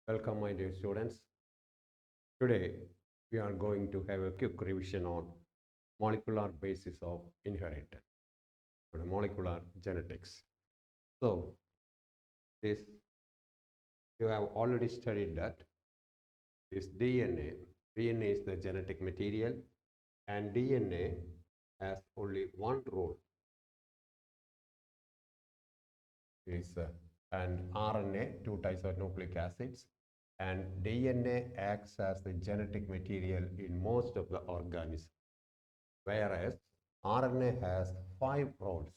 Welcome, my dear students. Today, we are going to have a quick revision on molecular basis of inheritance, or molecular genetics. So, this you have already studied that this DNA. DNA is the genetic material, and DNA has only one role. And RNA, two types of nucleic acids, and DNA acts as the genetic material in most of the organisms, whereas RNA has 5 roles.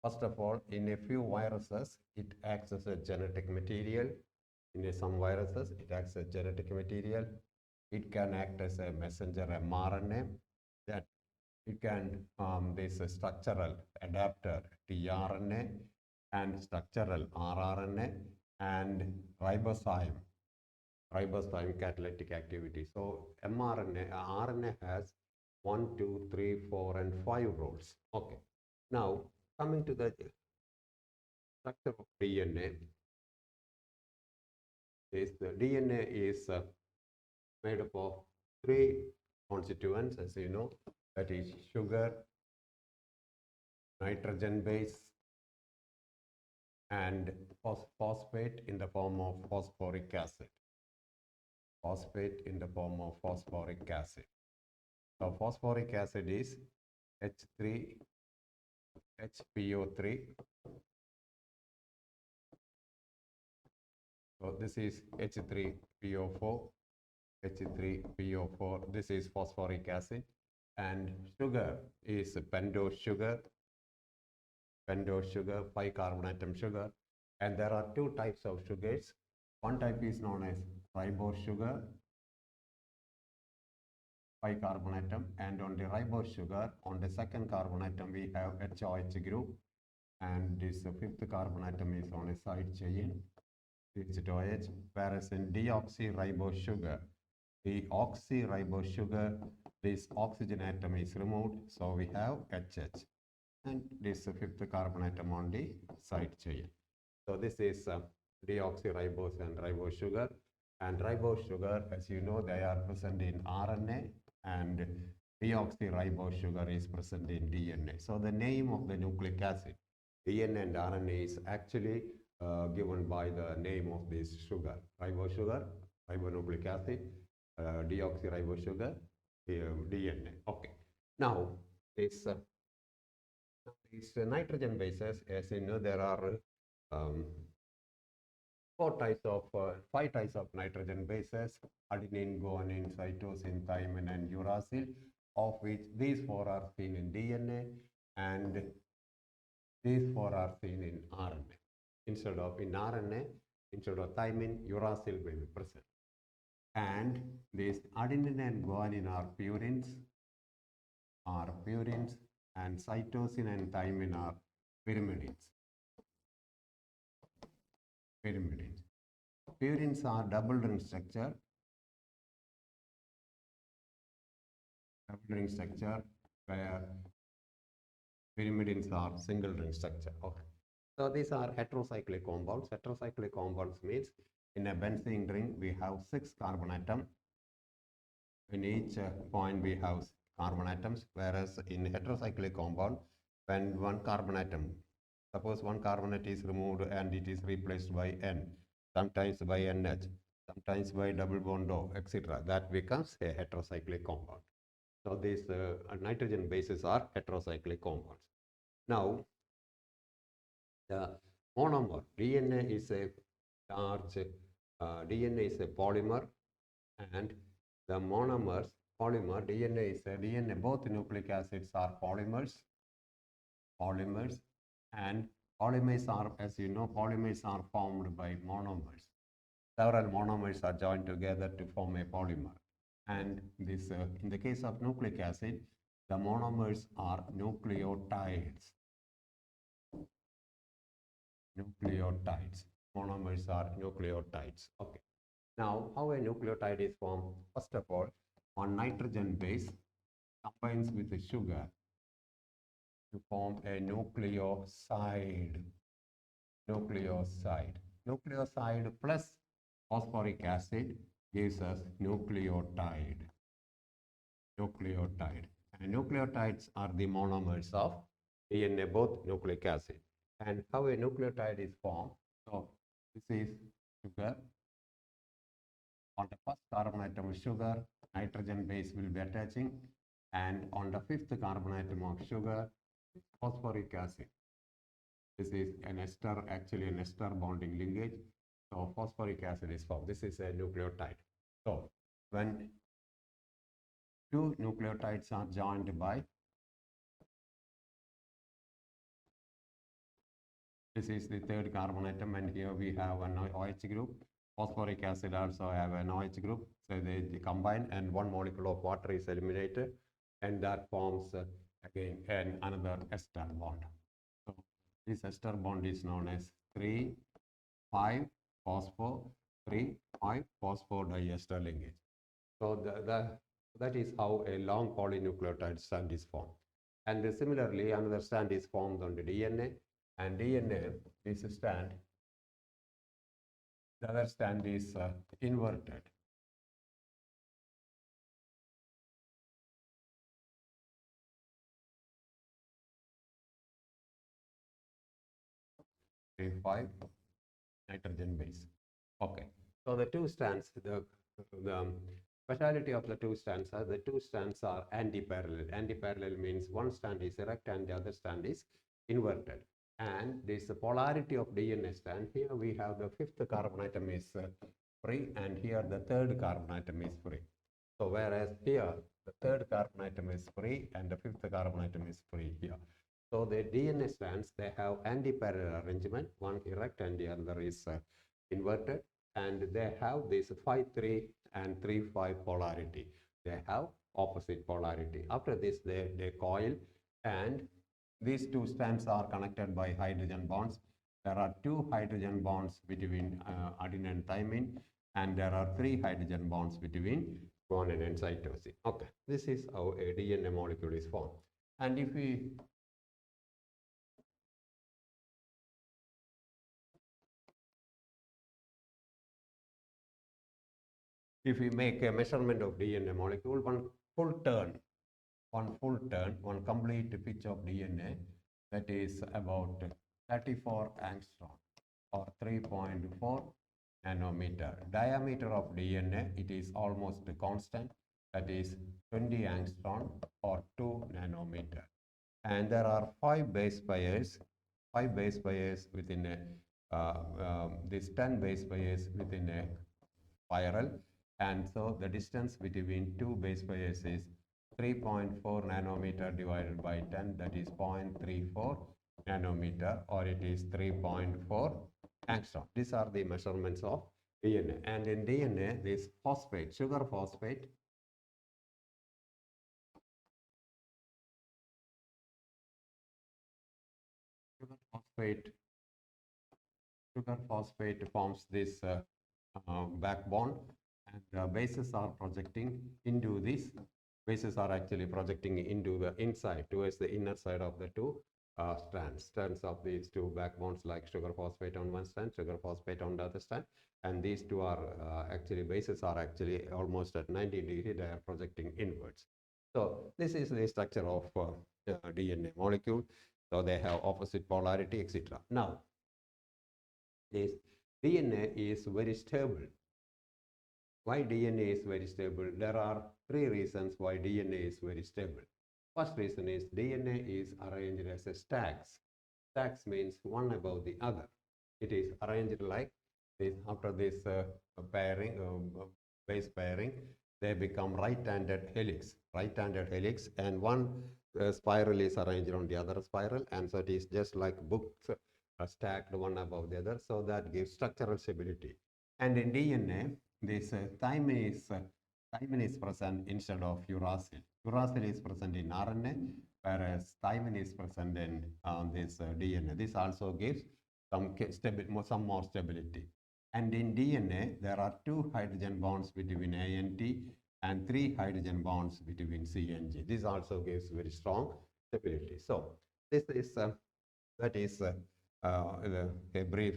First of all, in a few viruses, it acts as a genetic material. In some viruses, it acts as genetic material. It can act as a messenger mRNA. That it can this structural adapter tRNA and structural rRNA and ribozyme catalytic activity. So RNA has 1, 2, 3, 4, and 5 roles. Okay. Now coming to the structure of DNA, the DNA is made up of 3 constituents, as you know, that is sugar, nitrogen base, and phosphate in the form of phosphoric acid. Phosphate in the form of phosphoric acid. So phosphoric acid is H3, HPO3. So this is H3PO4, H3PO4. This is phosphoric acid, and sugar is pentose sugar, 5-carbon atom sugar, and there are 2 types of sugars. One type is known as ribose sugar, 5-carbon atom, and on the ribose sugar, on the second carbon atom we have HOH group, and this 5th carbon atom is on a side chain, it's OH, whereas in deoxyribose sugar, this oxygen atom is removed, so we have HH, and this 5th carbon atom on the side chain. So this is deoxyribose and ribose sugar. And ribose sugar, as you know, they are present in RNA, and deoxyribose sugar is present in DNA. So the name of the nucleic acid, DNA and RNA, is actually given by the name of this sugar: ribonucleic acid, deoxyribose sugar, DNA. Okay. Now this these nitrogen bases, as you know, there are 5 types of nitrogen bases: adenine, guanine, cytosine, thymine, and uracil, of which these 4 are seen in DNA and these 4 are seen in RNA. Instead of thymine, uracil will be present. And these adenine and guanine are purines, and cytosine and thymine are pyrimidines. Purines are double ring structure, where pyrimidines are single ring structure. Okay. So these are heterocyclic compounds. Heterocyclic compounds means in a benzene ring we have 6 carbon atoms. In each point we have carbon atoms, whereas in heterocyclic compound, when one carbon atom, suppose one carbon atom is removed and it is replaced by N, sometimes by NH, sometimes by double bond O, etc., that becomes a heterocyclic compound. So these nitrogen bases are heterocyclic compounds. Now the monomer, DNA is a polymer, and the monomers, DNA is a DNA, both nucleic acids are polymers, and polymers are, as you know, are formed by monomers. Several monomers are joined together to form a polymer. And this, in the case of nucleic acid, the monomers are nucleotides. Monomers are nucleotides. Okay. Now, how a nucleotide is formed? First of all, one nitrogen base combines with the sugar to form a nucleoside. Nucleoside plus phosphoric acid gives us nucleotide. Nucleotide. And nucleotides are the monomers of DNA, both nucleic acid. And how a nucleotide is formed. So this is sugar. On the first carbon atom of sugar, nitrogen base will be attaching. And on the fifth carbon atom of sugar, phosphoric acid. This is an ester, actually an ester bonding linkage. So phosphoric acid is formed. This is a nucleotide. So when two nucleotides are joined by, this is the third carbon atom, and here we have an OH group. Phosphoric acid also have an OH group. So they combine, and one molecule of water is eliminated, and that forms again another ester bond. So this ester bond is known as 3,5-phosphor 3,5-phosphodiester linkage. So that is how a long polynucleotide strand is formed. And similarly, another strand is formed on the DNA, and DNA is a strand. The other strand is inverted. Five nitrogen base. Okay. So the two strands, the speciality of the two strands are anti-parallel. Anti-parallel means one strand is erect and the other strand is inverted. And this polarity of DNA strand, here we have the fifth carbon atom is free, and here the third carbon atom is free. So whereas here the third carbon atom is free and the fifth carbon atom is free here. So the DNA strands, they have anti-parallel arrangement, one erect and the other is inverted, and they have this 5-3 and 3-5 polarity. They have opposite polarity. After this, they coil, and these two strands are connected by hydrogen bonds. There are 2 hydrogen bonds between adenine and thymine, and there are 3 hydrogen bonds between guanine and cytosine. Okay, this is how a DNA molecule is formed. And if we make a measurement of DNA molecule, one complete pitch of DNA, that is about 34 angstrom or 3.4 nanometer. Diameter of DNA, it is almost constant, that is 20 angstrom or 2 nanometer. And there are 5 base pairs within a, this 10 base pairs within a spiral. And so the distance between 2 base pairs is 3.4 nanometer divided by 10, that is 0.34 nanometer, or it is 3.4 angstrom. These are the measurements of DNA. And in DNA, this phosphate, sugar phosphate, forms this backbone, and the bases are projecting into this. Bases are actually projecting into the inside, towards the inner side of the two strands of these two backbones, like sugar phosphate on one strand, sugar phosphate on the other strand, and these two are actually bases are actually almost at 90 degrees. They are projecting inwards. So this is the structure of DNA molecule. So they have opposite polarity, etc. Now, this DNA is very stable. Why DNA is very stable? There are 3 reasons why DNA is very stable. First reason is DNA is arranged as a stacks. Stacks means one above the other. It is arranged like this. After this pairing, base pairing, they become right-handed helix. Right-handed helix, and one spiral is arranged on the other spiral, and so it is just like books stacked one above the other. So that gives structural stability. And in DNA, this thymine is present instead of uracil. Uracil is present in RNA, whereas thymine is present in this DNA. This also gives some more stability. And in DNA, there are 2 hydrogen bonds between A and T and 3 hydrogen bonds between C and G. This also gives very strong stability. So this is that is a brief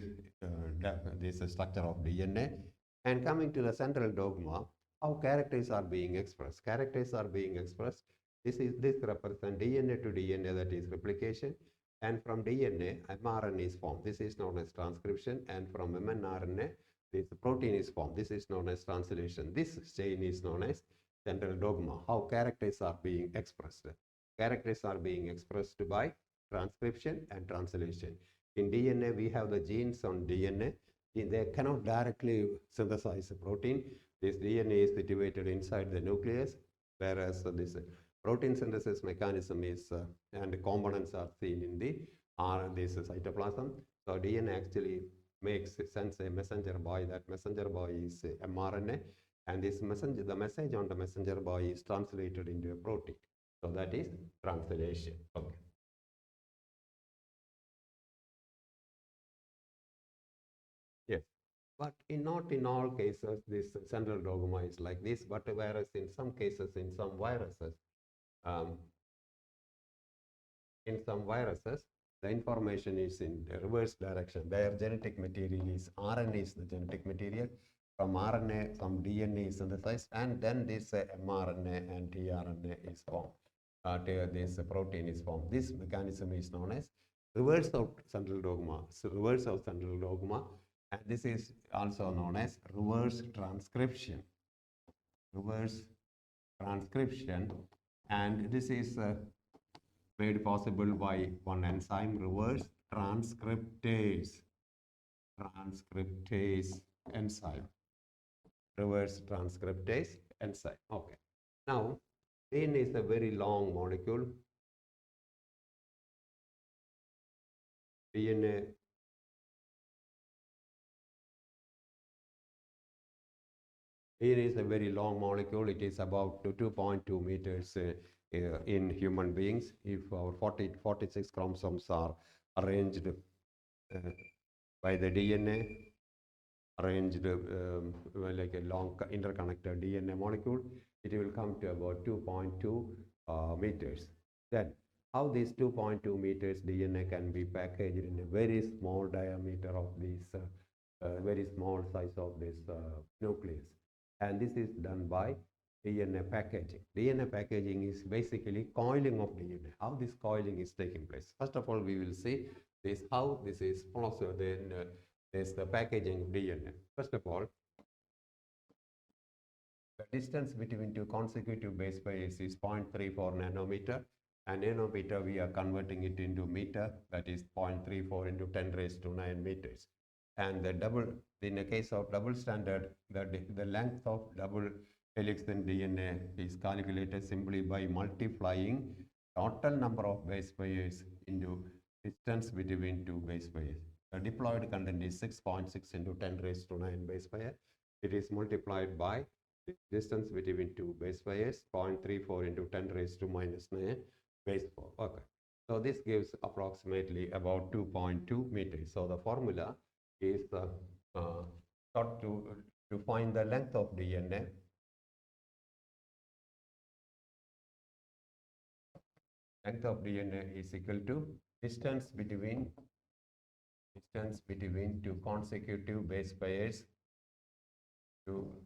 this structure of DNA. And coming to the central dogma, how characters are being expressed. Characters are being expressed. This represents DNA to DNA, that is replication, and from DNA, mRNA is formed. This is known as transcription, and from mRNA, this protein is formed. This is known as translation. This chain is known as central dogma. How characters are being expressed. Characters are being expressed by transcription and translation. In DNA, we have the genes on DNA. They cannot directly synthesize a protein. This DNA is situated inside the nucleus, whereas this protein synthesis mechanism is and the components are seen in the this cytoplasm. So DNA actually sends a messenger boy. That messenger boy is mRNA, and this messenger, the message on the messenger boy is translated into a protein. So that is translation. Okay. Yes. But not in all cases, this central dogma is like this, but whereas in some cases, in some viruses, um, the information is in the reverse direction. Their genetic material is RNA is the genetic material. From RNA, some DNA is synthesized, and then this mRNA and tRNA is formed. This protein is formed. This mechanism is known as reverse of central dogma. So reverse of central dogma, and this is also known as reverse transcription. Reverse transcription, and this is made possible by one enzyme, reverse transcriptase. Transcriptase enzyme. Reverse transcriptase enzyme. Okay. Now, DNA is a very long molecule. DNA is a very long molecule. It is about 2.2 meters in human beings. If our 46 chromosomes are arranged by the DNA, arranged like a long interconnected DNA molecule, it will come to about 2.2 meters. Then, how these 2.2 meters DNA can be packaged in a very small diameter of this, very small size of this nucleus. And this is done by DNA packaging. DNA packaging is basically coiling of DNA. How this coiling is taking place? First of all, we will see this how this is also then there's the packaging of DNA. First of all, the distance between two consecutive base pairs is 0.34 nanometer, and nanometer we are converting it into meter, that is 0.34 into 10 raised to 9 meters. And the double, in the case of double standard, the length of double helix in DNA is calculated simply by multiplying total number of base pairs into distance between two base pairs. The diploid content is 6.6 into 10 raised to 9 base pair. It is multiplied by the distance between two base pairs, 0.34 into 10 raised to minus 9 base 4. Okay. So this gives approximately about 2.2 meters. So the formula is thought to find the length of DNA. Length of DNA is equal to distance between two consecutive base pairs, into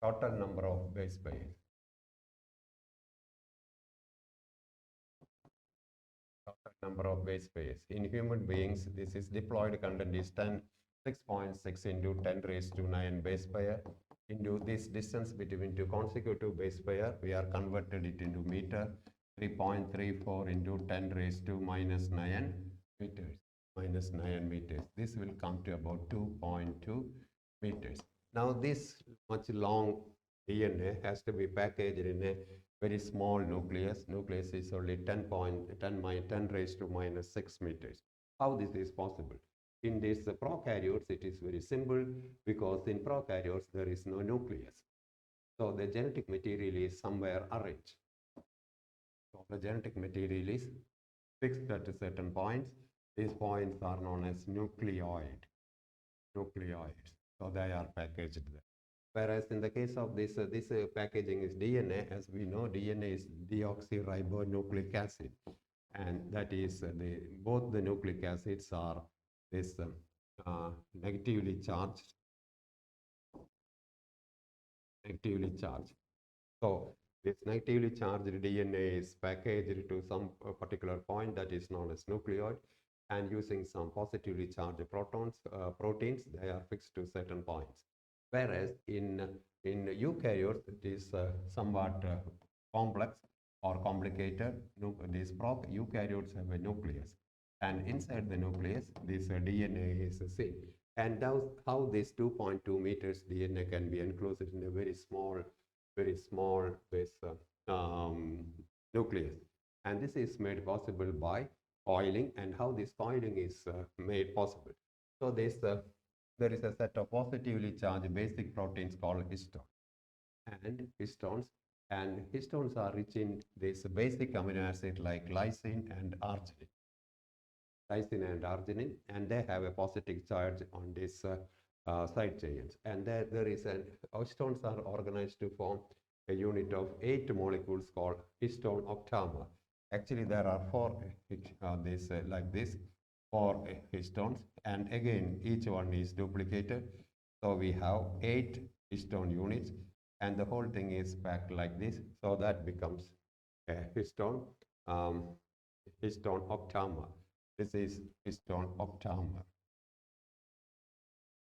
total number of base pairs. Total number of base pairs. In human beings, this is diploid content is 6.6 into 10 raised to 9 base pair into this distance between two consecutive base pair. We are converted it into meter, 3.34 into 10 raised to minus 9 meters. Minus 9 meters. This will come to about 2.2 meters. Now this much long DNA has to be packaged in a very small nucleus. Nucleus is only 10 raised to minus 6 meters. How this is possible? In this prokaryotes, it is very simple because in prokaryotes there is no nucleus. So the genetic material is somewhere arranged. So the genetic material is fixed at certain points. These points are known as nucleoids. So they are packaged there. Whereas in the case of this packaging is DNA, as we know, DNA is deoxyribonucleic acid. and that is both the nucleic acids are this negatively charged. So this negatively charged DNA is packaged to some particular point that is known as nucleoid, and using some positively charged proteins, they are fixed to certain points. Whereas in eukaryotes, it is somewhat complex or complicated. These eukaryotes have a nucleus, and inside the nucleus, this DNA is seen. And how this 2.2 meters DNA can be enclosed in a very small base nucleus. And this is made possible by coiling, and how this coiling is made possible. So there is a set of positively charged basic proteins called histones. And histones are rich in this basic amino acid like lysine and arginine, and they have a positive charge on this side chains. And there is histones are organized to form a unit of 8 molecules called histone octamer. Actually, there are 4 like this, 4 histones, and again each one is duplicated. So we have 8 histone units, and the whole thing is packed like this. So that becomes a histone octamer. This is histone octamer.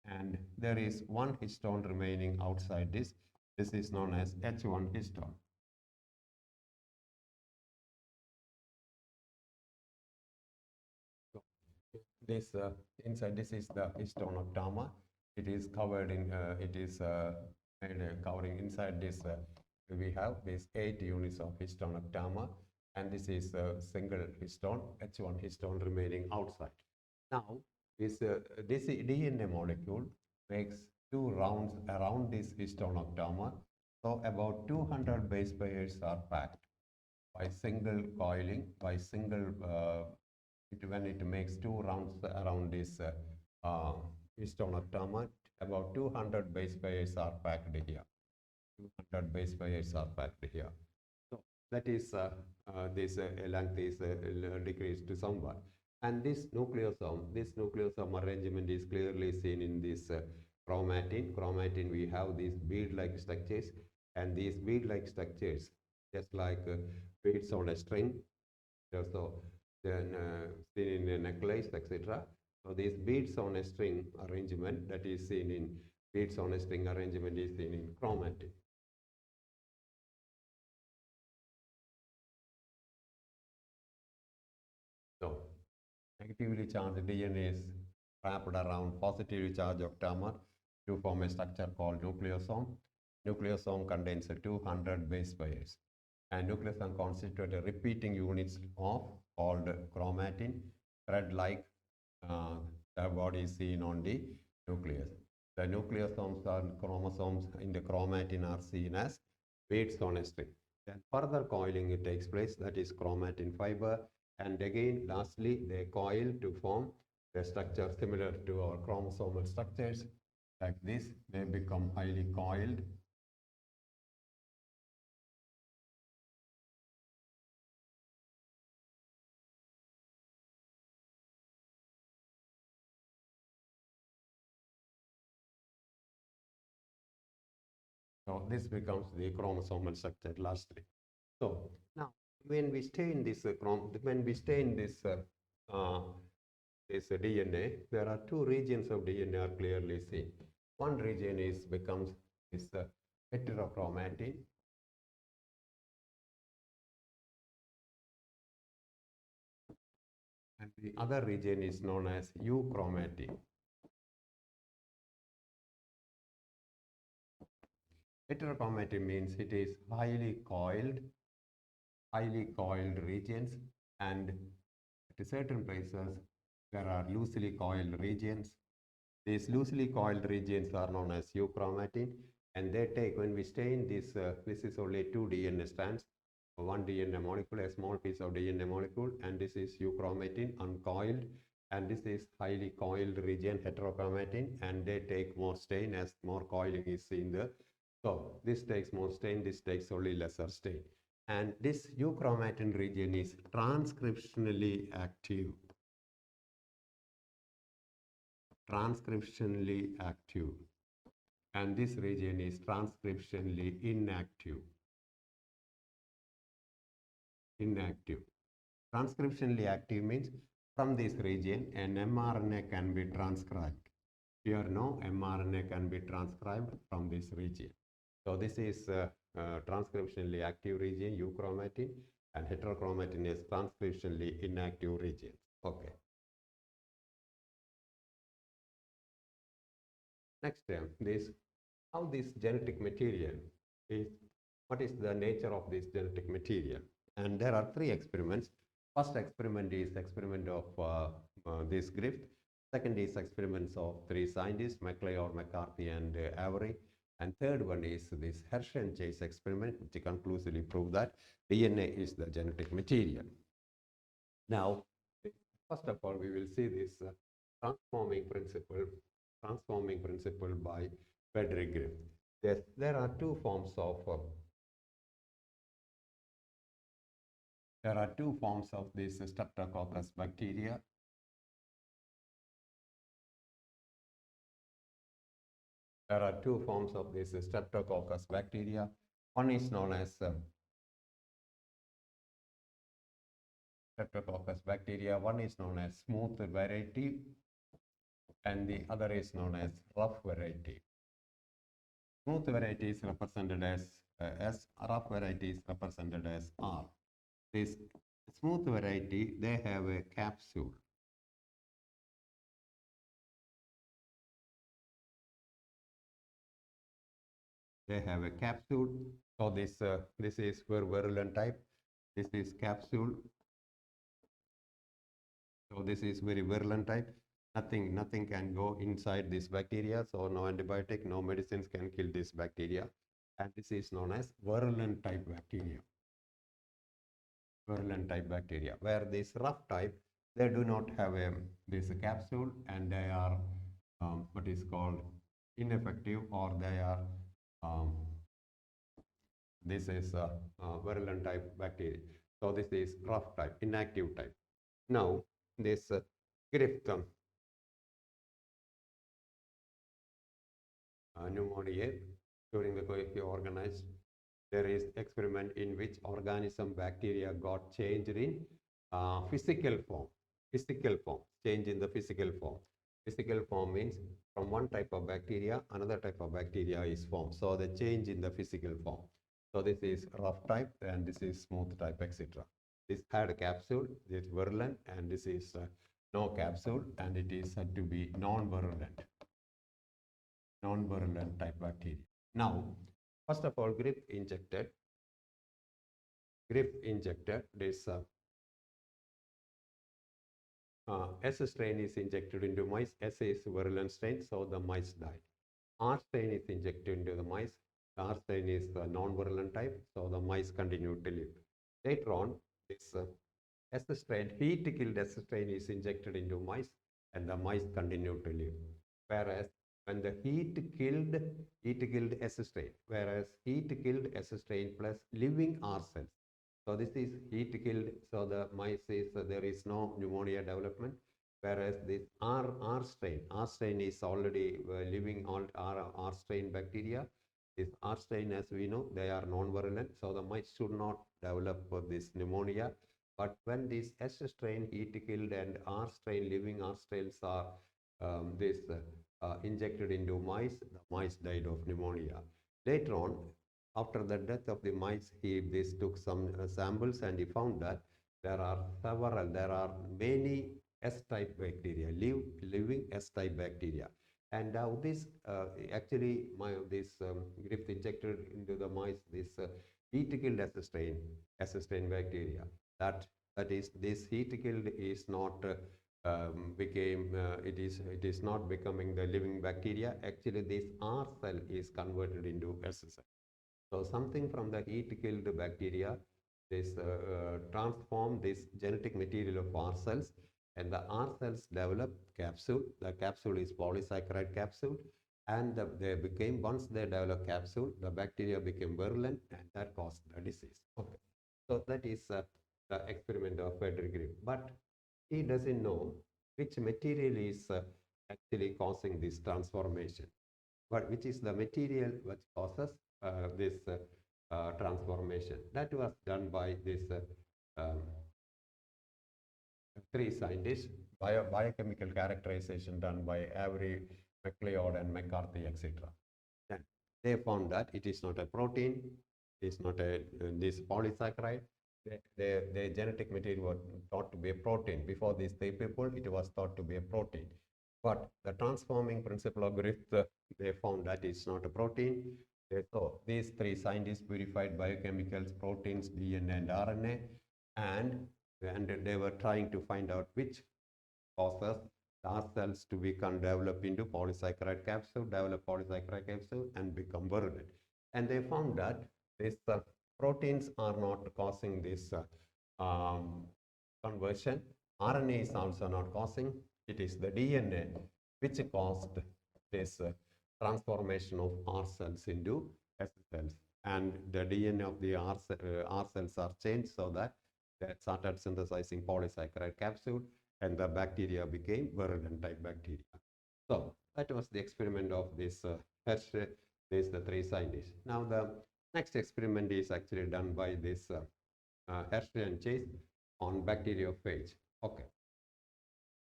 And there is one histone remaining outside this. This is known as H1 histone. So this inside this is the histone octamer. It is covered in covering inside this. We have these 8 units of histone octamer, and this is a single histone, H1 histone remaining outside. Now, this DNA molecule makes 2 rounds around this histone octamer. So about 200 base pairs are packed by single coiling, when it makes 2 rounds around this histone octamer, about 200 base pairs are packed here. 200 base pairs are packed here. So that is this length is decreased to somewhat. And this nucleosome arrangement is clearly seen in this chromatin. Chromatin, we have these bead-like structures, and these bead-like structures, just like beads on a string, so then seen in a necklace, etc. So these beads on a string arrangement that is seen in beads on a string arrangement is seen in chromatin. So negatively charged DNA is wrapped around positively charged octamer to form a structure called nucleosome. Nucleosome contains 200 base pairs, and nucleosome constitute repeating units of called chromatin, thread-like the body is seen on the nucleus. The nucleosomes and chromosomes in the chromatin are seen as beads on a string. Then further coiling takes place, that is chromatin fiber, and again lastly they coil to form a structure similar to our chromosomal structures. Like this, they become highly coiled. So this becomes the chromosomal structure lastly. So now, when we stay in this this DNA, there are 2 regions of DNA are clearly seen. One region becomes this heterochromatin, and the other region is known as euchromatin. Heterochromatin means it is highly coiled regions, and at certain places there are loosely coiled regions. These loosely coiled regions are known as euchromatin, and they take, when we stain this, this is only 2 DNA strands, 1 DNA molecule, a small piece of DNA molecule, and this is euchromatin, uncoiled, and this is highly coiled region, heterochromatin, and they take more stain as more coiling is seen there. So this takes more stain, this takes only lesser stain. And this euchromatin region is transcriptionally active. Transcriptionally active. And this region is transcriptionally inactive. Inactive. Transcriptionally active means from this region an mRNA can be transcribed. Here no mRNA can be transcribed from this region. So this is transcriptionally active region, euchromatin, and heterochromatin is transcriptionally inactive region. Okay. Next, how this genetic material is, what is the nature of this genetic material? And there are three experiments. First experiment is experiment of this Griffith. Second is experiments of three scientists, MacLeod, McCarthy, and Avery. And third one is this Hershey and Chase experiment, which conclusively proved that DNA is the genetic material. Now, first of all, we will see this transforming principle by Frederick Griffith. There are two forms of this Streptococcus bacteria. There are two forms of this Streptococcus bacteria. One is known as Streptococcus bacteria. One is known as smooth variety, and the other is known as rough variety. Smooth variety is represented as S, rough variety is represented as R. This smooth variety, they have a capsule. They have a capsule. So this is virulent type. This is capsule. So this is very virulent type. Nothing can go inside this bacteria. So no antibiotic, no medicines can kill this bacteria. And this is known as virulent type bacteria. Virulent type bacteria. Where this rough type, they do not have this capsule, and they are what is called ineffective, or they are this is virulent type bacteria. So this is rough type, inactive type. Now this Griffith pneumonia during the KVPY organized, there is experiment in which organism bacteria got changed in physical form. Change in the physical form. Physical form means from one type of bacteria, another type of bacteria is formed. So the change in the physical form. So this is rough type, and this is smooth type, etc. This had a capsule, this is virulent, and this is no capsule, and it is said to be non-virulent type bacteria. Now, first of all, Griffith injected this S strain is injected into mice. S is virulent strain, so the mice died. R strain is injected into the mice. R strain is the non-virulent type, so the mice continued to live. Later on, this S strain, heat-killed S strain is injected into mice, and the mice continued to live. Whereas when the heat-killed S strain, plus living R cells. So this is heat-killed, so the mice is there is no pneumonia development. Whereas this R strain is already living R strain bacteria. This R strain, as we know, they are non-virulent, so the mice should not develop this pneumonia. But when this S strain, heat-killed, and R strain, living R strains are injected into mice, the mice died of pneumonia. Later on, after the death of the mice, he took some samples, and he found that there are many S-type bacteria, living S-type bacteria. And now this Griffith injected into the mice this heat-killed S strain bacteria. That is, this heat-killed is not it is not becoming the living bacteria. Actually, this R cell is converted into S cell. So something from the heat-killed bacteria, this transform this genetic material of R cells, and the R cells develop capsule. The capsule is polysaccharide capsule, and once they develop capsule, the bacteria became virulent, and that caused the disease. Okay. So that is the experiment of Frederick Grimm. But he doesn't know which material is actually causing this transformation. But which is the material which causes this transformation. That was done by this um, three scientists, biochemical characterization done by Avery, MacLeod, and McCarthy, etc. Then they found that it is not a protein, it is not a this polysaccharide. The genetic material was thought to be a protein. Before these three people, it was thought to be a protein. But the transforming principle of Griffith, they found that it's not a protein. So these three scientists purified biochemicals, proteins, DNA, and RNA, and they were trying to find out which causes the cells to become develop into polysaccharide capsule, develop polysaccharide capsule, and become virulent. And they found that these proteins are not causing this conversion. RNA is also not causing. It is the DNA which caused this transformation of R cells into S cells. And the DNA of the R cells are changed so that they started synthesizing polysaccharide capsule, and the bacteria became virulent type bacteria. So that was the experiment of this Hershey, the three scientists. Now the next experiment is actually done by this Hershey and Chase on bacteriophage. Okay.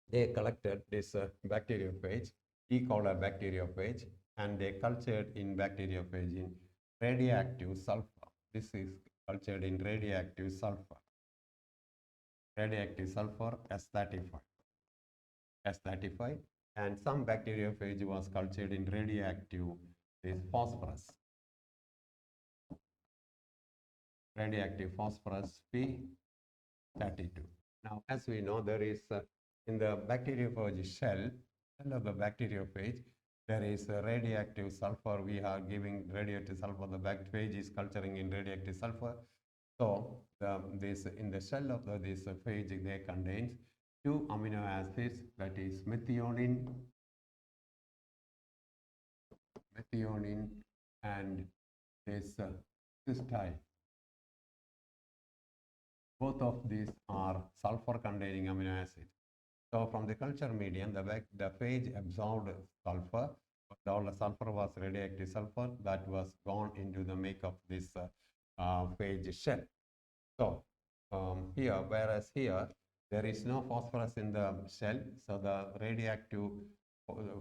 They collected this bacteriophage, E. coli bacteriophage, and they cultured in bacteriophage in radioactive sulfur. This is cultured in radioactive sulfur. Radioactive sulfur S35. S35, and some bacteriophage was cultured in radioactive phosphorus. Radioactive phosphorus P32. Now, as we know, there is in the bacteriophage shell of the bacteriophage, there is radioactive sulfur. We are giving radioactive sulfur. The bacteriophage is culturing in radioactive sulfur. So, in the shell of this phage, they contains two amino acids, that is methionine and this cysteine. Both of these are sulfur containing amino acids. So from the culture medium, the phage absorbed sulfur, but all the sulfur was radioactive sulfur that was gone into the make of this phage shell. So here, whereas here, there is no phosphorus in the shell, so the radioactive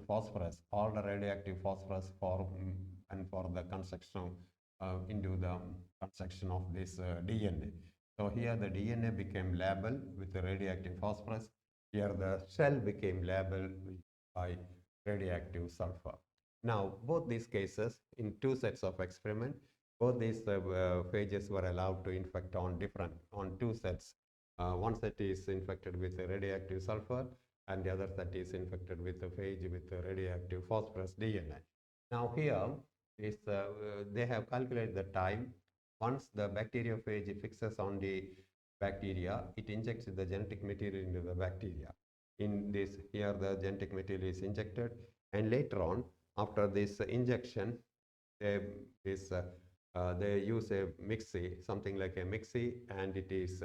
phosphorus, all the radioactive phosphorus for the construction into the construction of this DNA. So here the DNA became labeled with the radioactive phosphorus. Here the shell became labeled by radioactive sulfur. Now both these cases in two sets of experiment, both these phages were allowed to infect on two sets. One set is infected with radioactive sulfur, and the other set is infected with the phage with radioactive phosphorus DNA. Now here is they have calculated the time. Once the bacteriophage fixes on the bacteria, it injects the genetic material into the bacteria. In this, here the genetic material is injected, and later on, after this injection, they use a mixie, something like a mixie, and it is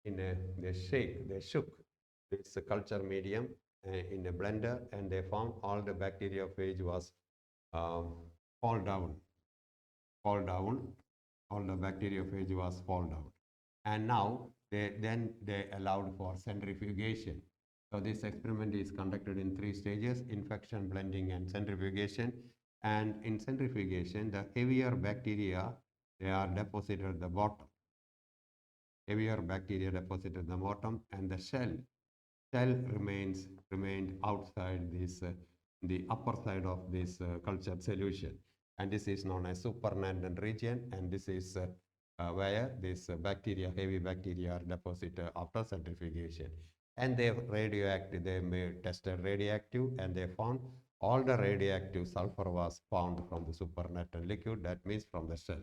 they shook this culture medium in a blender, and they found all the bacteriophage was fall down, all the bacteriophage was fall down. And now they allowed for centrifugation. So this experiment is conducted in three stages: infection, blending, and centrifugation. And in centrifugation, the heavier bacteria, they are deposited at the bottom. Heavier bacteria deposited at the bottom, and the shell remained outside this the upper side of this cultured solution. And this is known as supernatant region, and this is where this heavy bacteria are deposited after centrifugation. And they tested radioactive, and they found all the radioactive sulfur was found from the supernatant liquid, that means from the shell.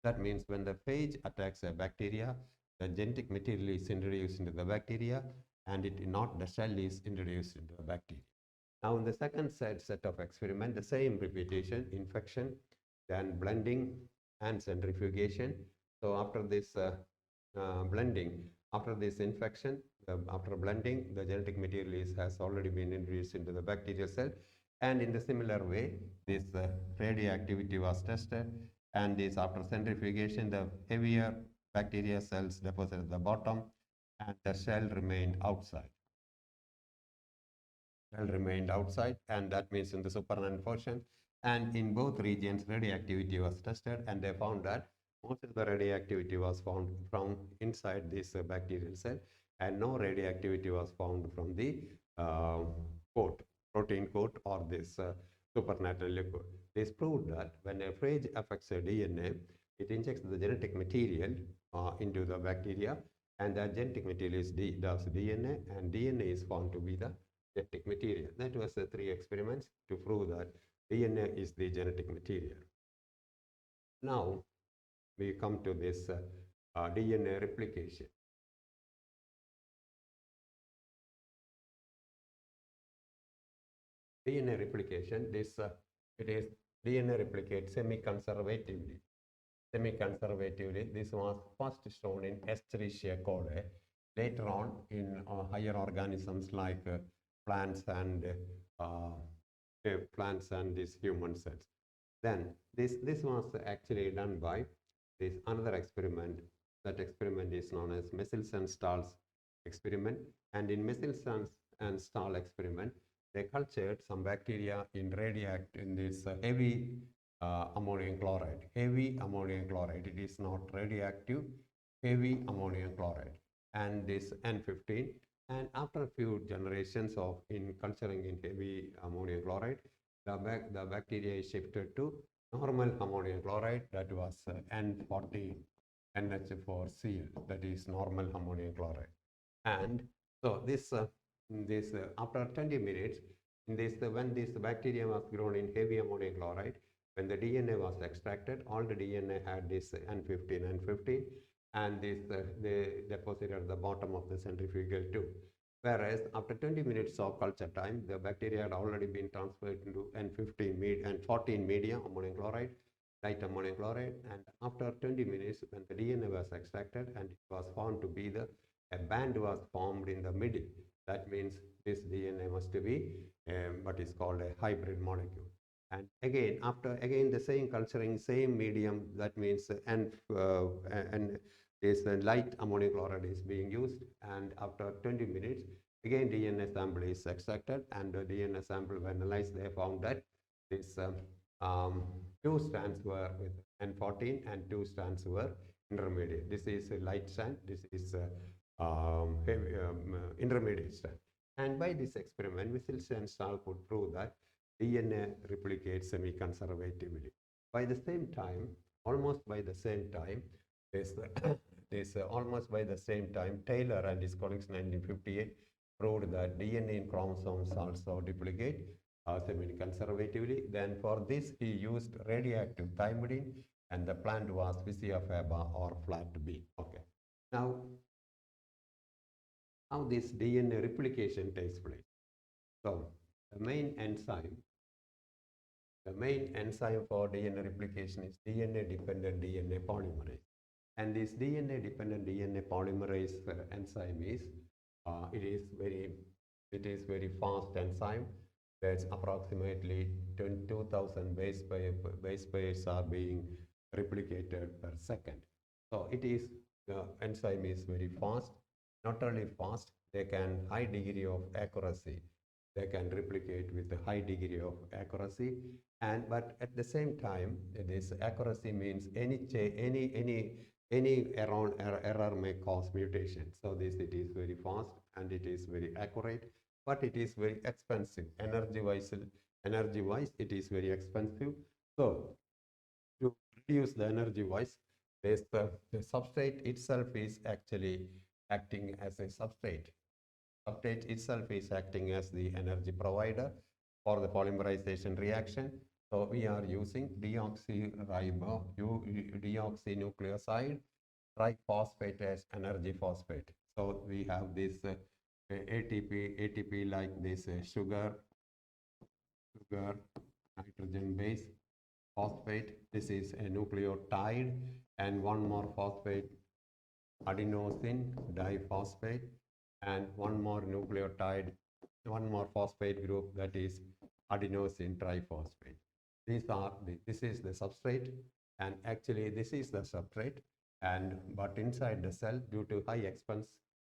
That means when the phage attacks a bacteria, the genetic material is introduced into the bacteria, and the shell is introduced into the bacteria. Now in the second set of experiment, the same repetition, infection, then blending and centrifugation. So after this blending, after this infection, after blending, the genetic material has already been introduced into the bacterial cell. And in the similar way, this radioactivity was tested, and this after centrifugation, the heavier bacteria cells deposited at the bottom, and the shell remained outside. And that means in the supernatant portion. And in both regions, radioactivity was tested, and they found that most of the radioactivity was found from inside this bacterial cell, and no radioactivity was found from the coat, protein coat, or this supernatant liquid. This proved that when a phage affects a DNA, it injects the genetic material into the bacteria, and that genetic material does DNA, and DNA is found to be the genetic material. That was the 3 experiments to prove that DNA is the genetic material. Now we come to this DNA replication. DNA replication, it is DNA replicates semi-conservatively. This was first shown in Escherichia coli. Later on, in higher organisms like plants and these human cells. Then this was actually done by this another experiment. That experiment is known as Michelson-Stahl's experiment. And in Michelson-Stahl experiment, they cultured some bacteria in this heavy ammonium chloride. Heavy ammonium chloride. It is not radioactive. Heavy ammonium chloride. And this N15. And after a few generations of culturing in heavy ammonium chloride, the bacteria is shifted to normal ammonium chloride, that was N14 NH4Cl, that is normal ammonium chloride. And so this after 20 minutes, when this bacteria was grown in heavy ammonium chloride, when the DNA was extracted, all the DNA had this N15, and they deposited at the bottom of the centrifugal tube. Whereas after 20 minutes of culture time, the bacteria had already been transferred into N15 and 14 medium ammonium chloride, light ammonium chloride, and after 20 minutes, when the DNA was extracted and it was found to be a band was formed in the middle. That means this DNA must be what is called a hybrid molecule. And again, after the same culturing, same medium, that means and this light ammonium chloride is being used, and after 20 minutes, again DNA sample is extracted, and the DNA sample when analyzed, they found that this 2 strands were with N14 and 2 strands were intermediate. This is a light strand, this is intermediate strand. And by this experiment, Michelson-Stahl could prove that DNA replicates semi-conservatively. By the same time, almost by the same time, Taylor and his colleagues in 1958 proved that DNA in chromosomes also duplicate semi-conservatively. Then for this, he used radioactive thymidine, and the plant was Vicia faba or flat B. Okay. Now, how this DNA replication takes place. So, the main enzyme for DNA replication is DNA-dependent DNA polymerase. And this DNA-dependent DNA polymerase enzyme is it is very fast enzyme. There's approximately 22,000 base pairs are being replicated per second. So the enzyme is very fast. Not only fast, they can high degree of accuracy. They can replicate with a high degree of accuracy, but at the same time, this accuracy means any error may cause mutation. So it is very fast and it is very accurate, but it is very expensive. Energy-wise, it is very expensive. So to reduce the energy-wise, the substrate itself is actually acting as a substrate. Substrate itself is acting as the energy provider for the polymerization reaction. So we are using deoxynucleoside triphosphate as energy phosphate. So we have this ATP like this sugar, nitrogen base, phosphate. This is a nucleotide, and one more phosphate adenosine diphosphate, and one more nucleotide, one more phosphate group, that is adenosine triphosphate. This is the substrate, and actually this is the substrate, and but inside the cell, due to high expense,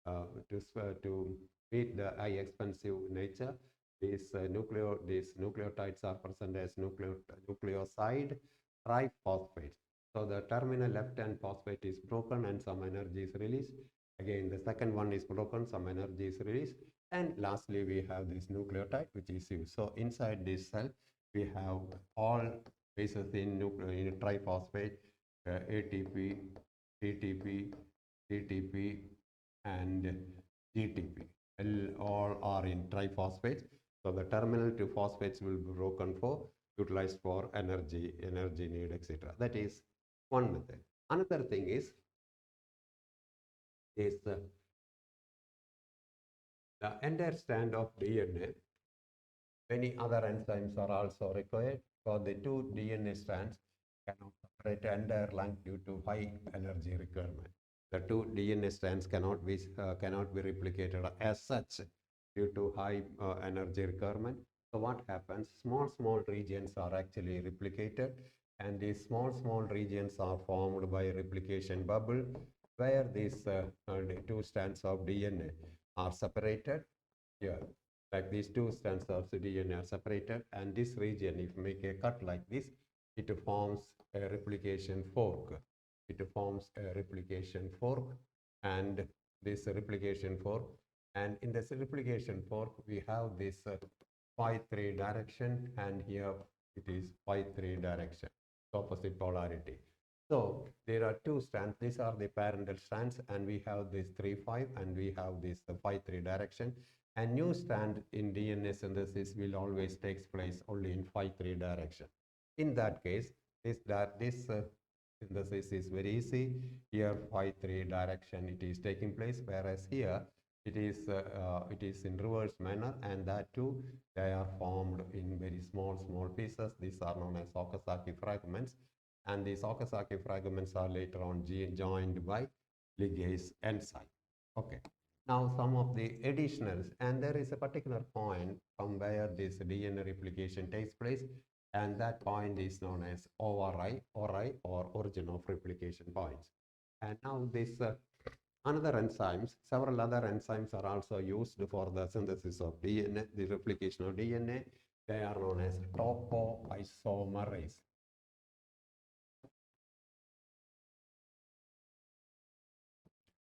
to meet the high expensive nature, these nucleotides are present as nucleoside triphosphates. So the terminal left-hand phosphate is broken and some energy is released. Again, the second one is broken, some energy is released. And lastly, we have this nucleotide, which is used. So inside this cell, we have all bases in triphosphate, ATP, ATP, ATP, and GTP. All are in triphosphates. So the terminal two phosphates will be broken for utilized for energy need, etc. That is one method. Another thing is the entire strand of DNA. Many other enzymes are also required, for the two DNA strands cannot separate entire length due to high energy requirement. The two DNA strands cannot be replicated as such due to high energy requirement. So what happens? Small regions are actually replicated, and these small regions are formed by replication bubble, where these two strands of DNA are separated here. Like these two strands of DNA are separated, and this region, if you make a cut like this, it forms a replication fork. It forms a replication fork, and this replication fork, and in this replication fork, we have this phi-3 direction, and here it is phi-3 direction, opposite polarity. So there are two strands. These are the parental strands, and we have this 3-5, and we have this phi-3 direction. And new strand in DNA synthesis will always takes place only in phi-3 direction. In that case, this synthesis is very easy. Here phi-3 direction it is taking place, whereas here it is in reverse manner, and that too they are formed in very small pieces. These are known as Okazaki fragments, and these Okazaki fragments are later on joined by ligase enzyme. Okay. Now some of the additionals, and there is a particular point from where this DNA replication takes place, and that point is known as ORI or origin of replication points. And now this another enzymes, several other enzymes are also used for the synthesis of DNA, the replication of DNA. They are known as topoisomerase.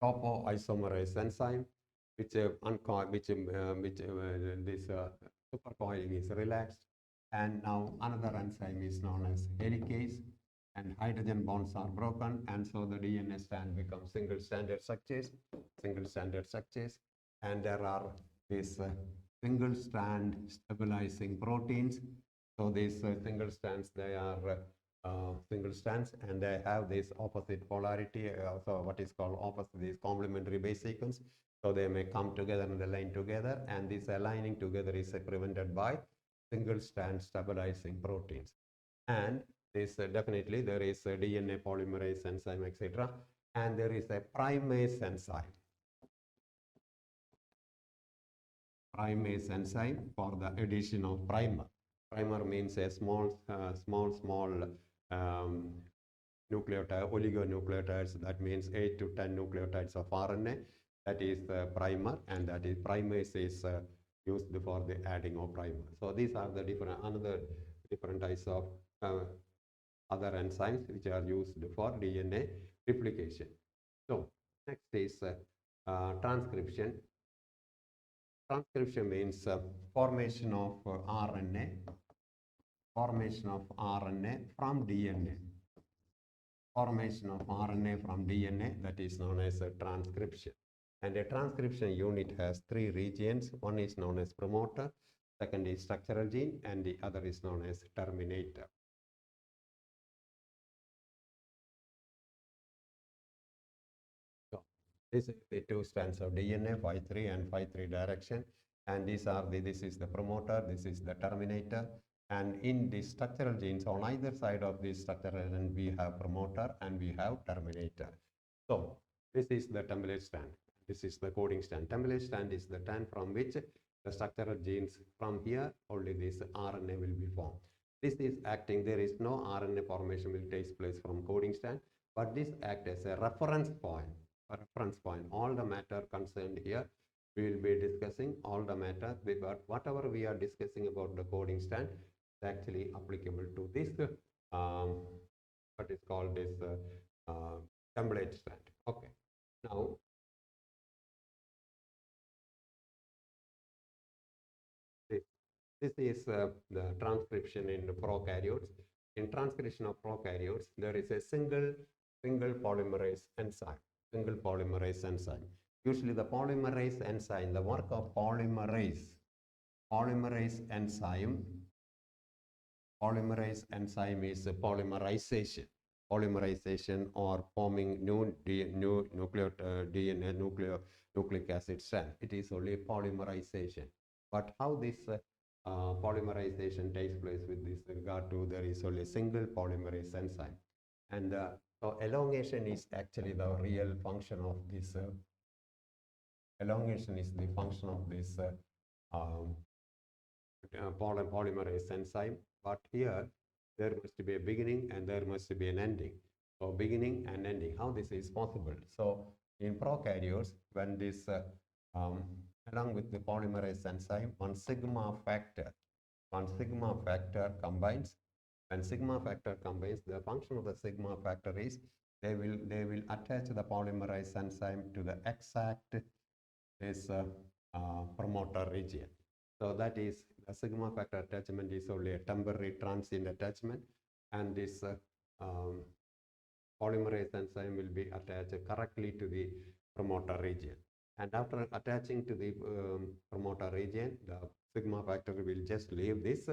Topoisomerase enzyme, which this supercoiling is relaxed, and now another enzyme is known as helicase, and hydrogen bonds are broken, and so the DNA strand becomes single-stranded structures, and there are these single-strand stabilizing proteins. So these single strands, they are single strands, and they have this opposite polarity, so what is called opposite, this complementary base sequence. So they may come together and align together, and this aligning together is prevented by single strand stabilizing proteins. And this definitely there is a DNA polymerase enzyme, etc., and there is a primase enzyme. Primase enzyme for the addition of primer. Primer means a small nucleotide, oligonucleotides. That means 8 to 10 nucleotides of RNA. That is the primer, and that is primase is used for the adding of primer. So these are the different types of other enzymes which are used for DNA replication. So next is transcription. Transcription means formation of RNA from DNA. Formation of RNA from DNA, that is known as a transcription. And a transcription unit has three regions. One is known as promoter, second is structural gene, and the other is known as terminator. So this is the two strands of DNA, phi-3 and phi-3 direction. And this is the promoter, this is the terminator. And in the structural genes, on either side of this structural end, we have promoter and we have terminator. So This is the template stand. This is the coding stand. Template stand is the stand from which the structural genes, from here only this RNA will be formed. This is acting, there is no RNA formation will take place from coding stand, but this acts as a reference point. A reference point. All the matter concerned here, we will be discussing all the matter, but whatever we are discussing about the coding stand is actually applicable to this, what is called this template stand. Okay. Now, this is the transcription in prokaryotes. In transcription of prokaryotes, there is a single polymerase enzyme. Single polymerase enzyme. Usually, the polymerase enzyme, the work of polymerase enzyme. Polymerase enzyme is polymerization. Polymerization or forming new nucleic acid strand. It is only polymerization. But how this polymerization takes place with this regard to, there is only a single polymerase enzyme, and so elongation is actually the real function of this. Elongation is the function of this polymerase enzyme. But here there must be a beginning and there must be an ending. So beginning and ending, how this is possible? So in prokaryotes, when this along with the polymerase enzyme, one sigma factor combines. When sigma factor combines, the function of the sigma factor is they will attach the polymerase enzyme to the exact this promoter region. So that is the sigma factor attachment is only a temporary transient attachment, and this polymerase enzyme will be attached correctly to the promoter region. And after attaching to the promoter region, the sigma factor will just leave this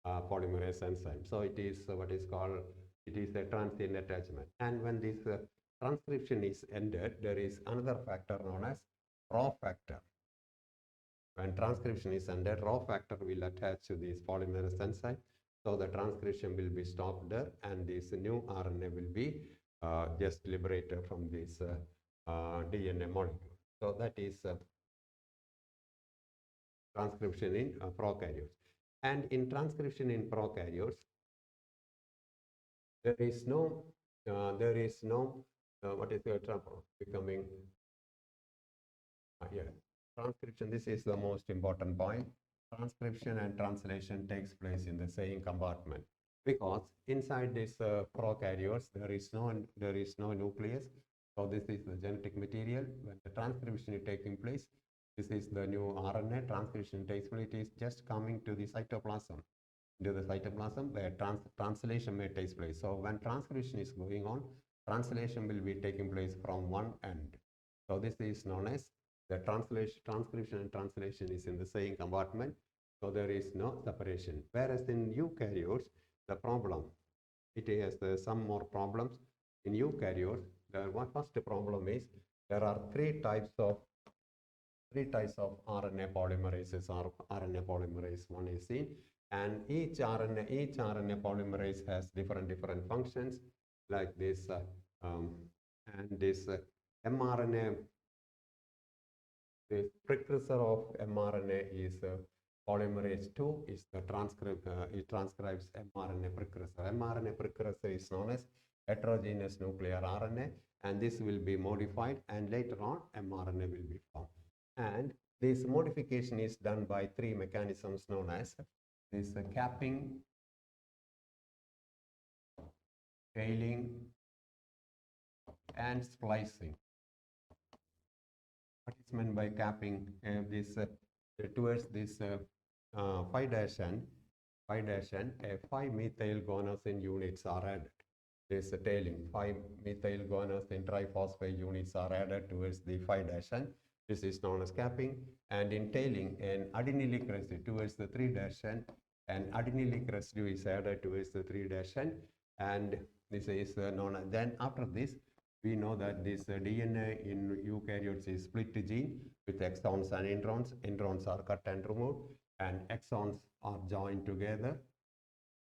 polymerase enzyme. So it is what is called, it is a transient attachment. And when this transcription is ended, there is another factor known as raw factor. When transcription is ended, raw factor will attach to this polymerase enzyme. So the transcription will be stopped there, and this new RNA will be just liberated from this DNA molecule. So that is transcription in prokaryotes. And in transcription in prokaryotes, there is no what is the term becoming yeah, transcription. This is the most important point. Transcription and translation takes place in the same compartment, because inside this prokaryotes there is no nucleus. So this is the genetic material. When the transcription is taking place, this is the new RNA. Transcription takes place. It is just coming to the cytoplasm. Into the cytoplasm where translation may take place. So when transcription is going on, translation will be taking place from one end. So this is known as the transcription and translation is in the same compartment. So there is no separation. Whereas in eukaryotes, the problem, it has some more problems. In eukaryotes, the first problem is there are three types of RNA polymerases or RNA polymerase one is seen, and each RNA polymerase has different functions like this, and this mRNA. The precursor of mRNA is polymerase 2 is the it transcribes mRNA precursor. mRNA precursor is known as heterogeneous nuclear RNA, and this will be modified, and later on mRNA will be formed. And this modification is done by three mechanisms known as this capping, tailing, and splicing. What is meant by capping? Towards this 5-N, 5-methyl guanosine units are added. This tailing, 5-methyl guanosine triphosphate units are added towards the 5-N. This is known as capping. And in tailing, an adenylic residue towards the 3-N, an adenylic residue is added towards the 3-N, and this is known as, then after this, we know that this DNA in eukaryotes is split gene with exons and introns. Introns are cut and removed, and exons are joined together.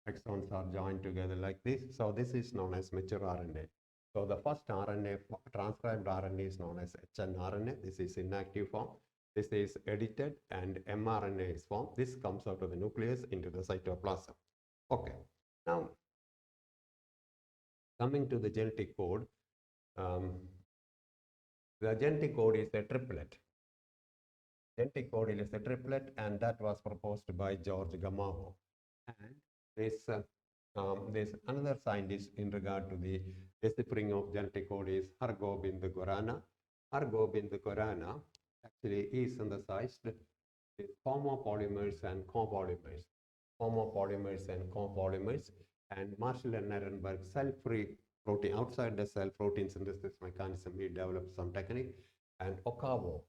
Exons are joined together like this. So this is known as mature RNA. So the first RNA, transcribed RNA is known as hnRNA. This is inactive form. This is edited and mRNA is formed. This comes out of the nucleus into the cytoplasm. Okay. Now, coming to the genetic code, the genetic code is a triplet. Genetic code is a triplet, and that was proposed by George Gamaho. And there's another scientist in regard to the deciphering of genetic code is Hargobind Khorana. Hargobind Khorana actually is synthesized homopolymers and copolymers. Homopolymers and copolymers, and Marshall and Nirenberg cell-free protein, outside the cell protein synthesis mechanism, he developed some technique, and Okawo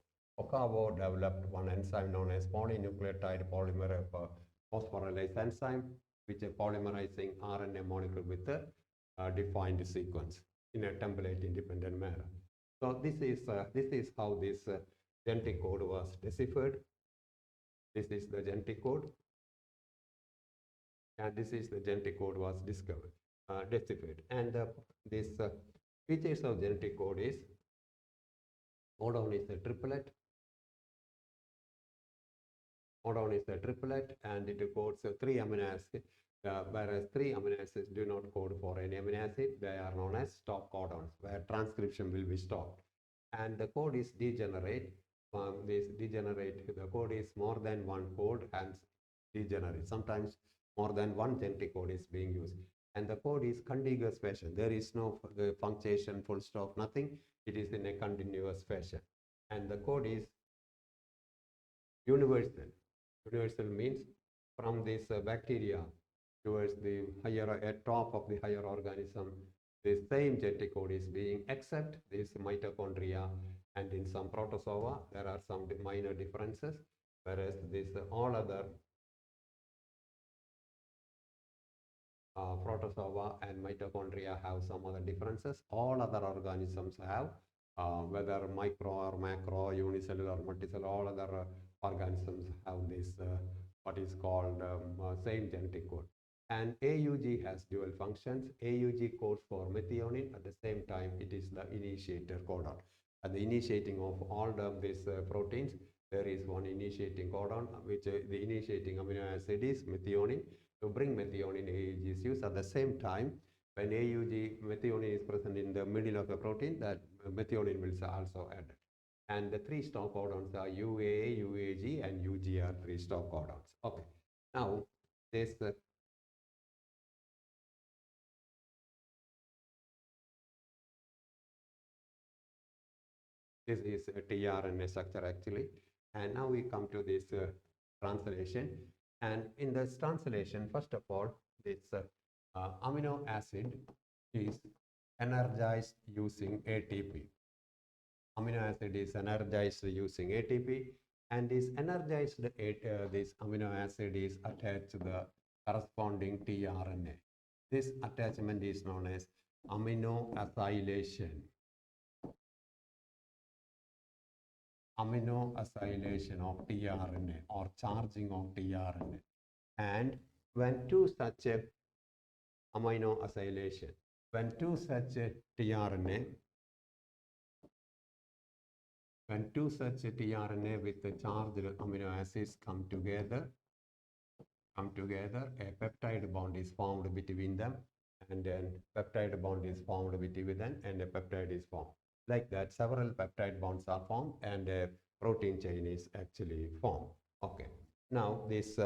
developed one enzyme known as polynucleotide polymer phosphorylase enzyme, which is polymerizing RNA molecule with a defined sequence in a template independent manner. So this is how this genetic code was deciphered. This is the genetic code, and this is the genetic code was deciphered. And these features of genetic code is codon is a triplet. Codon is a triplet, and it codes 3 amino acids, whereas 3 amino acids do not code for any amino acid. They are known as stop codons, where transcription will be stopped. And the code is degenerate. The code is more than one code and degenerate. Sometimes more than one genetic code is being used. And the code is contiguous fashion. There is no punctuation, full stop, nothing. It is in a continuous fashion. And the code is universal. Universal means from this bacteria towards the higher top of the higher organism, the same genetic code is being, except this mitochondria, and in some protozoa there are some minor differences, whereas this all other protozoa and mitochondria have some other differences. All other organisms have, whether micro or macro, unicellular, multicellular, all other organisms have this what is called same genetic code. And AUG has dual functions. AUG codes for methionine. At the same time, it is the initiator codon. At the initiating of all these proteins, there is one initiating codon, which the initiating amino acid is methionine. To bring methionine, AUG is used. At the same time, when methionine is present in the middle of the protein, that methionine will also added. And the 3 stop codons are UAA, UAG, and UGR 3 stop codons. Okay. Now, this this is a tRNA structure actually. And now we come to this translation. And in this translation, first of all, this amino acid is energized using ATP. Amino acid is energized using ATP, and this energized this amino acid is attached to the corresponding tRNA. This attachment is known as amino acylation. Amino acylation of tRNA, or charging of tRNA. And when two such amino acylation, when two such tRNA, with the charged amino acids come together, a peptide bond is formed between them, and then peptide bond is formed between them, and a peptide is formed. Like that, several peptide bonds are formed, and a protein chain is actually formed. Okay. Now, this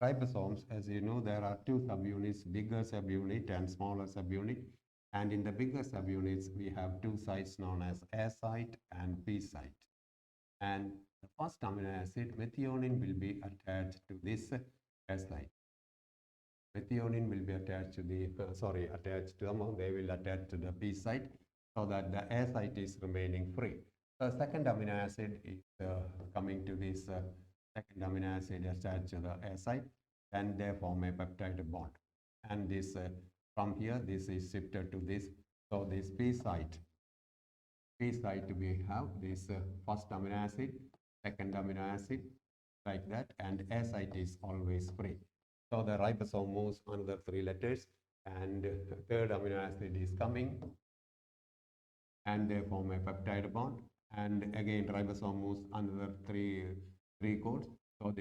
ribosomes, as you know, there are 2 subunits, bigger subunit and smaller subunit. And in the bigger subunits, we have 2 sites known as A site and B site. And the first amino acid, methionine, will be attached to this A site. Methionine will be attached to the, they will attach to the B site, so that the A site is remaining free. The second amino acid is coming to this second amino acid attached to the A site, and they form a peptide bond. And this from here, this is shifted to this. So this P site we have this first amino acid, second amino acid, like that, and A site is always free. So the ribosome moves another 3 letters and third amino acid is coming, and they form a peptide bond, and again ribosome moves another three codes. So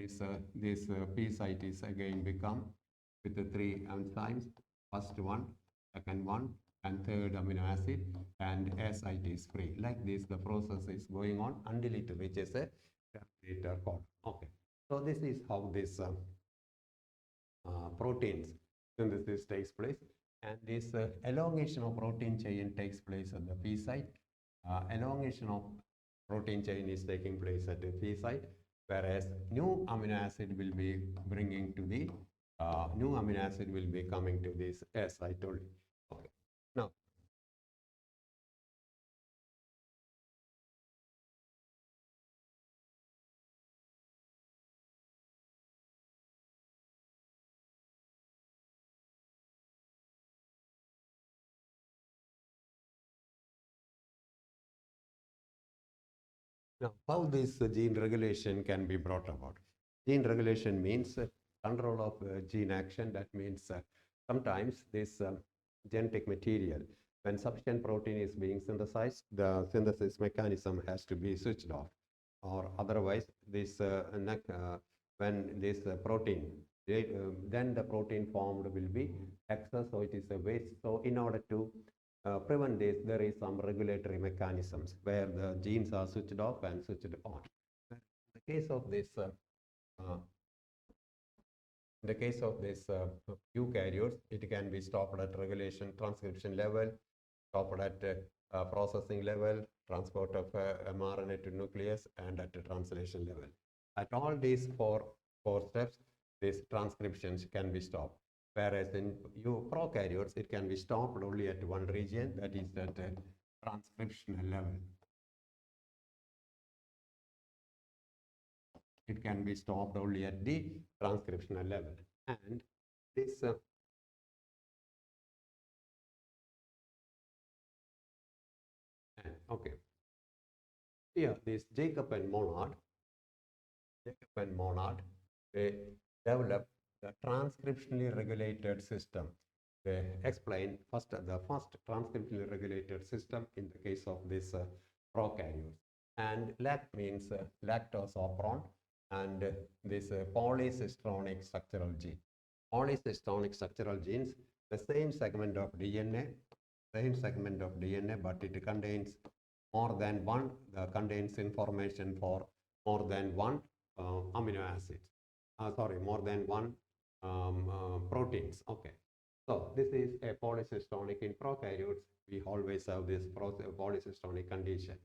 this P site is again become with the three enzymes, first one, second one, and third amino acid, and S site is free. Like this, the process is going on until it reaches a terminator code. Okay, so this is how this proteins synthesis takes place, and this elongation of protein chain takes place at the P site. Elongation of protein chain is taking place at the P site, whereas new amino acid will be bringing to the new amino acid will be coming to this S site only. Okay. Now, how this gene regulation can be brought about? Gene regulation means control of gene action. That means sometimes this genetic material, when sufficient protein is being synthesized, the synthesis mechanism has to be switched off, or otherwise this when this protein, then the protein formed will be excess, so it is a waste. So in order to prevent this, there is some regulatory mechanisms where the genes are switched off and switched on. In the case of this, in the case of this eukaryotes, it can be stopped at regulation transcription level, stopped at processing level, transport of mRNA to nucleus, and at the translation level. At all these four steps, these transcriptions can be stopped. Whereas in prokaryotes, it can be stopped only at one region, that is at a transcriptional level. It can be stopped only at the transcriptional level. And this okay. Here, this Jacob and Monod, they developed the transcriptionally regulated system. They explain first the first transcriptionally regulated system in the case of this prokaryotes. And lact means lactose operon, and this polycistronic structural gene. Polycistronic structural genes, the same segment of DNA, but it contains more than one, contains information for more than one amino acids. More than one proteins. Okay. So this is a polycystonic. In prokaryotes, we always have this polycystonic condition.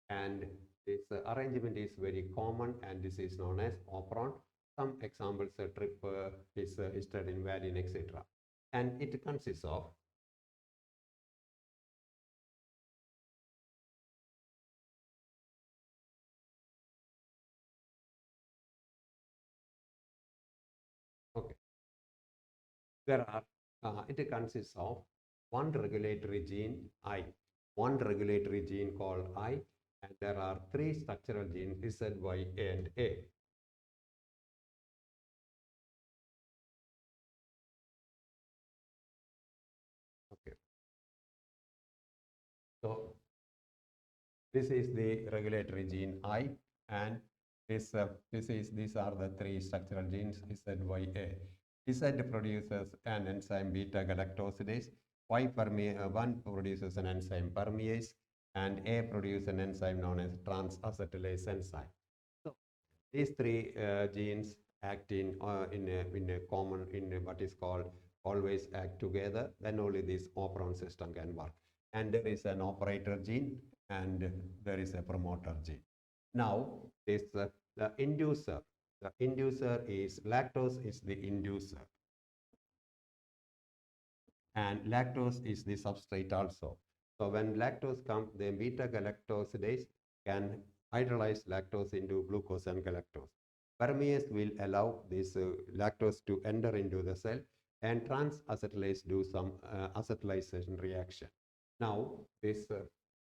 And this arrangement is very common, and this is known as operon. Some examples, trip, histidine, valine, etc. And it consists of okay. There are it consists of one regulatory gene I, one regulatory gene called I, and there are three structural genes Z, Y, and A. Okay. So this is the regulatory gene I, and these are the three structural genes Z, Y, A. Z produces an enzyme beta galactosidase. One produces an enzyme permease, and A produces an enzyme known as transacetylase enzyme. So these three genes act in a common, what is called, always act together. Then only this operon system can work. And there is an operator gene, and there is a promoter gene. Now this the inducer. The inducer is lactose is the inducer, and lactose is the substrate also. So when lactose comes, the beta galactosidase can hydrolyze lactose into glucose and galactose. Permease will allow this lactose to enter into the cell, and transacetylase do some acetylation reaction. Now this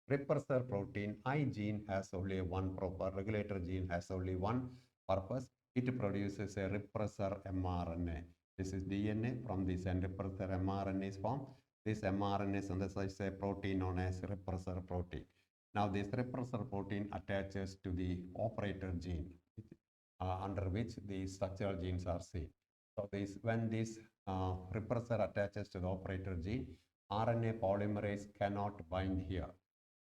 repressor protein I gene has only one proper regulator gene has only one purpose. It produces a repressor mRNA. This is DNA. From this end repressor mRNA is formed. This mRNA synthesizes a protein known as repressor protein. Now this repressor protein attaches to the operator gene, under which the structural genes are seen. So when this repressor attaches to the operator gene, RNA polymerase cannot bind here.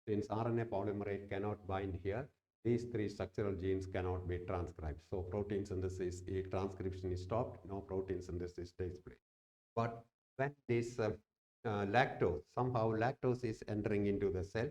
Since RNA polymerase cannot bind here, these three structural genes cannot be transcribed. So protein synthesis, transcription is stopped, no protein synthesis takes place. But when this lactose, somehow lactose is entering into the cell,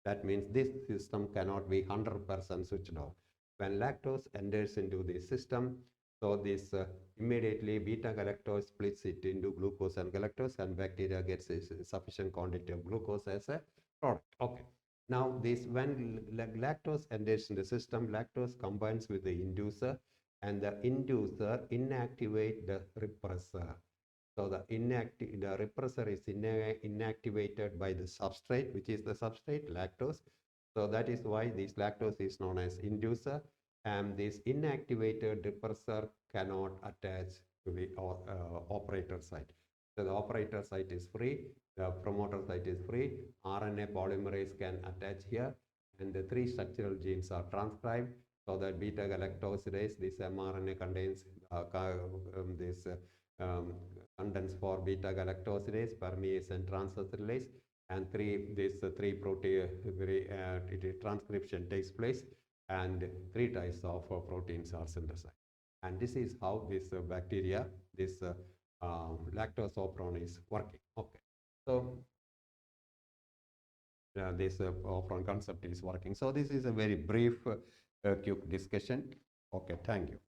that means this system cannot be 100% switched off. When lactose enters into the system, so this immediately beta galactose splits it into glucose and galactose, and bacteria gets a sufficient quantity of glucose as a product. Okay. Now this, when lactose enters in the system, lactose combines with the inducer, and the inducer inactivates the repressor. So the repressor is inactivated by the substrate, which is the substrate lactose. So that is why this lactose is known as inducer, and this inactivated repressor cannot attach to the operator site. So the operator site is free, the promoter site is free, RNA polymerase can attach here, and the three structural genes are transcribed. So that beta galactosidase, this mRNA contains contents for beta galactosidase, permease, and transacetylase, and three protein transcription takes place, and three types of proteins are synthesized. And this is how this bacteria, this lactose operon is working. Okay, so this operon concept is working. So this is a very brief, quick discussion. Okay, thank you.